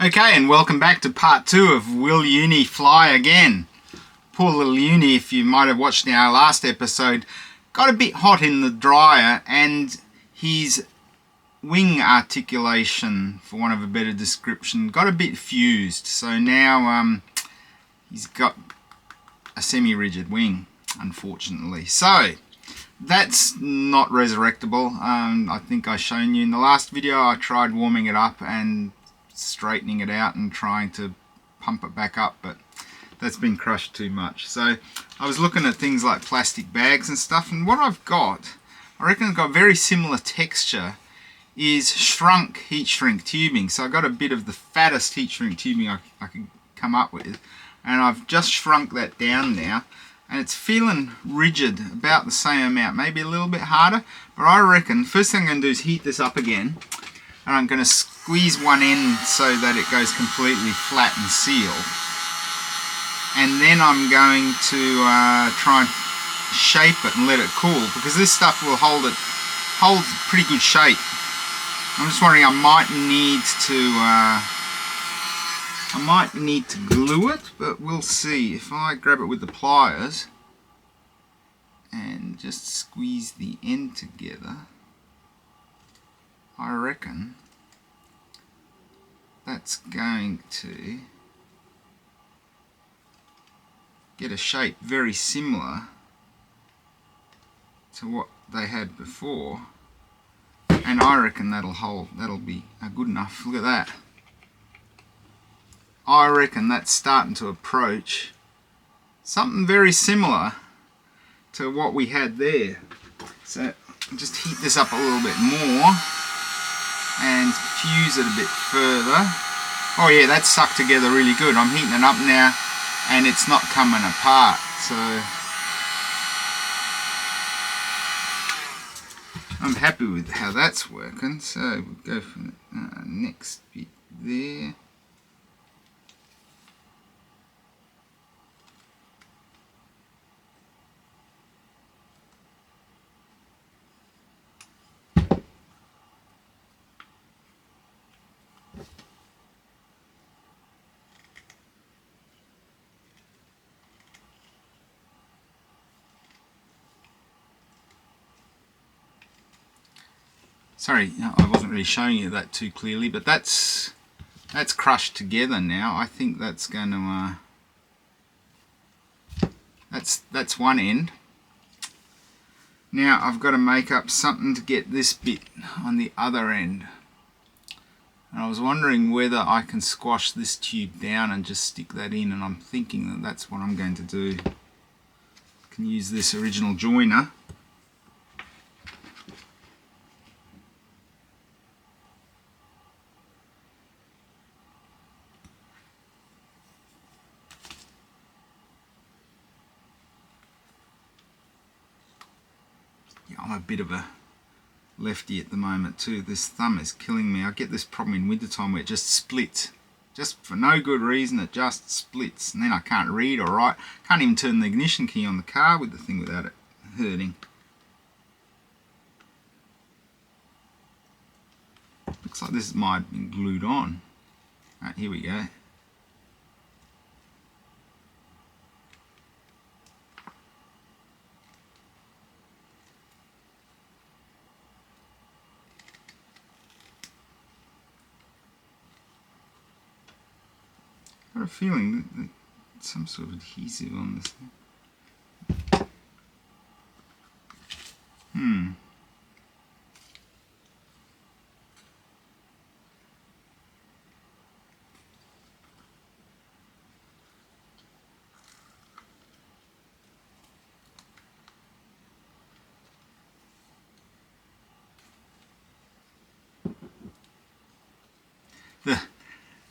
Okay, and welcome back to part 2 of Will Uni Fly Again? Poor little Uni, if you might have watched our last episode, got a bit hot in the dryer and his wing articulation, for want of a better description, got a bit fused. So now he's got a semi-rigid wing, unfortunately. So that's not resurrectable. I think I've shown you in the last video. I tried warming it up and straightening it out and trying to pump it back up, but that's been crushed too much. So I was looking at things like plastic bags and stuff, and what I've got, I reckon it's got very similar texture, is shrunk heat shrink tubing. So I got a bit of the fattest heat shrink tubing I could come up with, and I've just shrunk that down now, and it's feeling rigid, about the same amount, maybe a little bit harder. But I reckon first thing I'm going to do is heat this up again, and I'm going to squeeze one end so that it goes completely flat and sealed, and then I'm going to try and shape it and let it cool, because this stuff will hold pretty good shape. I'm just wondering, I might need to glue it, but we'll see. If I grab it with the pliers and just squeeze the end together, I reckon that's going to get a shape very similar to what they had before, and I reckon that'll hold. That'll be good enough. Look at that. I reckon that's starting to approach something very similar to what we had there. So just heat this up a little bit more and fuse it a bit further. Oh yeah, that's sucked together really good. I'm heating it up now and it's not coming apart. So I'm happy with how that's working. So we'll go for the next bit there. Sorry, I wasn't really showing you that too clearly, but that's crushed together now. I think that's going to that's one end. Now I've got to make up something to get this bit on the other end. And I was wondering whether I can squash this tube down and just stick that in, and I'm thinking that that's what I'm going to do. I can use this original joiner. I'm a bit of a lefty at the moment too. This thumb is killing me. I get this problem in wintertime where it just splits. Just for no good reason, it just splits. And then I can't read or write. Can't even turn the ignition key on the car with the thing without it hurting. Looks like this might have been glued on. Right, here we go. I got a feeling that some sort of adhesive on this thing.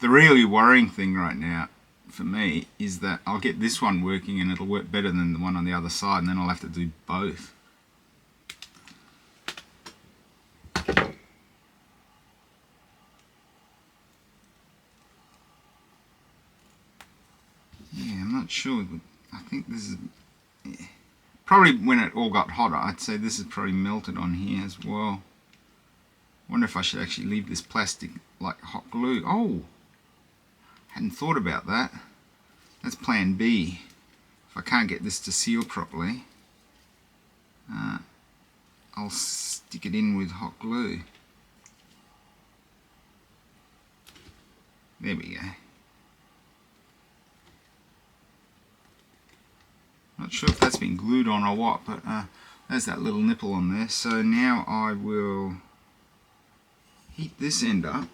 The really worrying thing right now for me is that I'll get this one working and it'll work better than the one on the other side, and then I'll have to do both. Yeah, I'm not sure, but I think this is... Yeah. Probably when it all got hotter, I'd say this is probably melted on here as well. Wonder if I should actually leave this plastic like hot glue. Oh, Hadn't thought about that. That's plan B. If I can't get this to seal properly, I'll stick it in with hot glue. There we go. Not sure if that's been glued on or what, but there's that little nipple on there. So now I will heat this end up.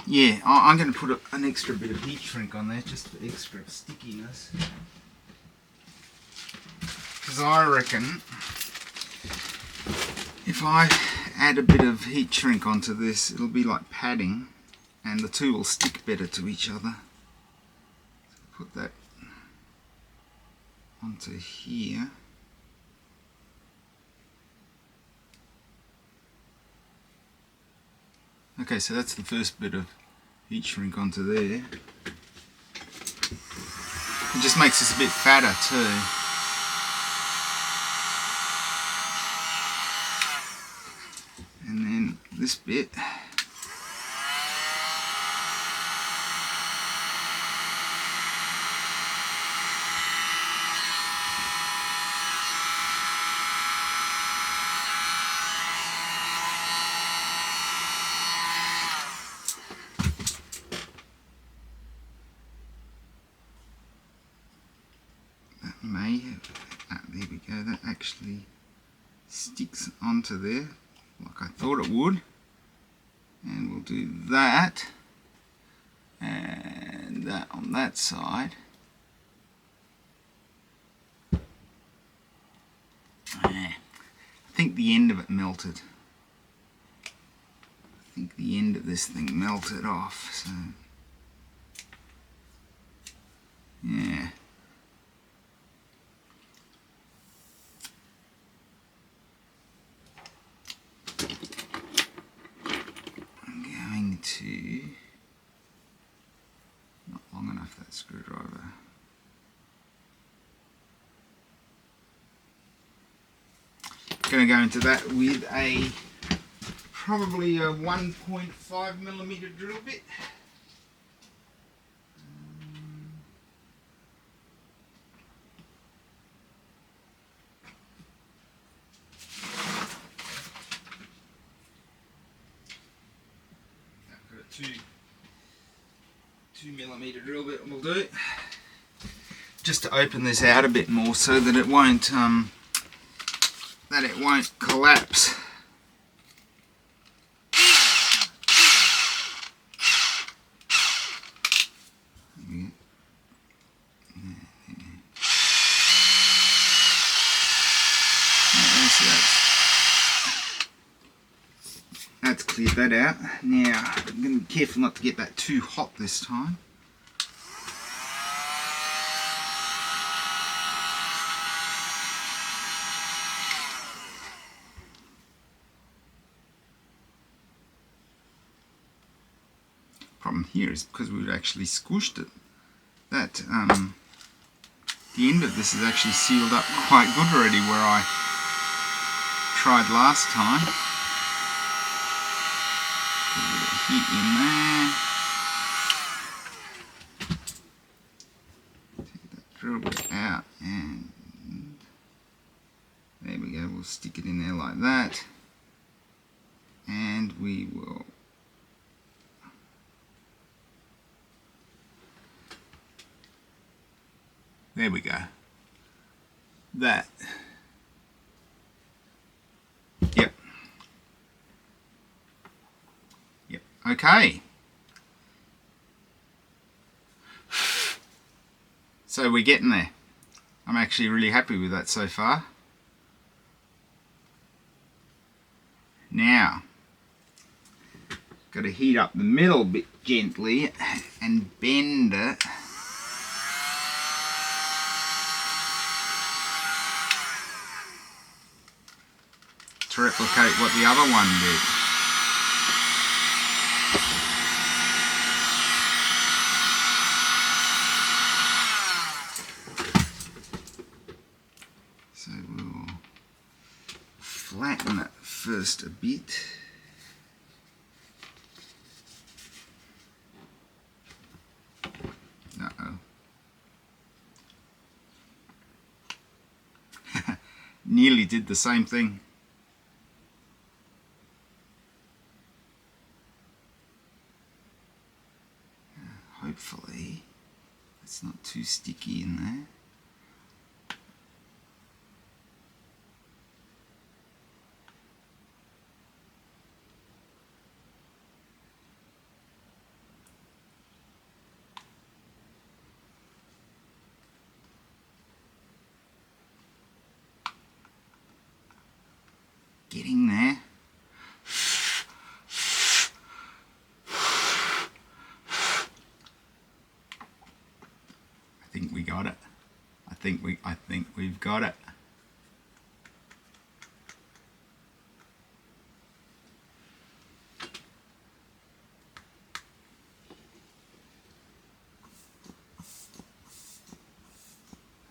Yeah, I'm going to put an extra bit of heat shrink on there just for extra stickiness. Because I reckon if I add a bit of heat shrink onto this, it'll be like padding and the two will stick better to each other. Put that onto here. Okay, so that's the first bit of heat shrink onto there. It just makes this a bit fatter too. And then this bit. There we go, that actually sticks onto there like I thought it would. And we'll do that and that on that side. I think the end of it melted. I think the end of this thing melted off, so yeah. Not long enough, that screwdriver. Going to go into that with probably a 1.5mm drill bit. Two millimeter drill bit will do, just to open this out a bit more so that it won't collapse. That's cleared that out. Now I'm going to be careful not to get that too hot this time. Problem here is because we've actually squished it, that the end of this is actually sealed up quite good already where I tried last time. A bit of heat in there. Take that drill bit out and there we go, we'll stick it in there like that and we will there we go. That. Yep. Yep. Okay. So we're getting there. I'm actually really happy with that so far. Now, got to heat up the middle bit gently and bend it. To replicate what the other one did. first a bit. Uh-oh. Nearly did the same thing. Hopefully it's not too sticky in there. Getting there. I think we got it. I think we've got it.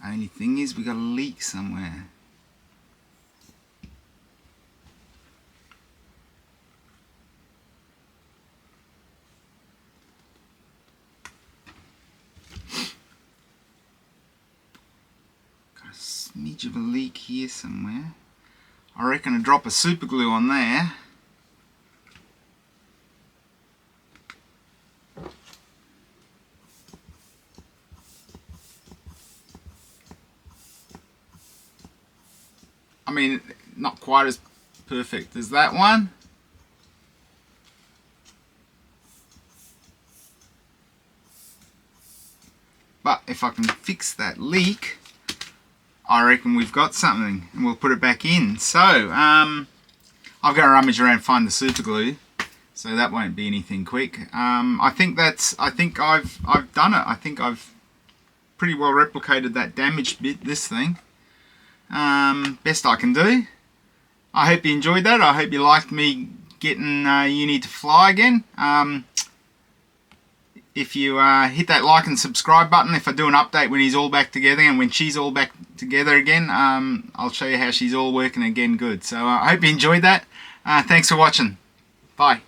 Only thing is we got a leak somewhere. Smidge of a leak here somewhere. I reckon a drop of super glue on there. I mean, not quite as perfect as that one. But if I can fix that leak, I reckon we've got something, and we'll put it back in. So, I've got to rummage around and find the super glue, so that won't be anything quick. I think I've done it. I think I've pretty well replicated that damaged bit, this thing. Best I can do. I hope you enjoyed that. I hope you liked me getting Uni to fly again. If you hit that like and subscribe button, if I do an update when he's all back together and when she's all back together again, I'll show you how she's all working again good. So I hope you enjoyed that. Thanks for watching. Bye.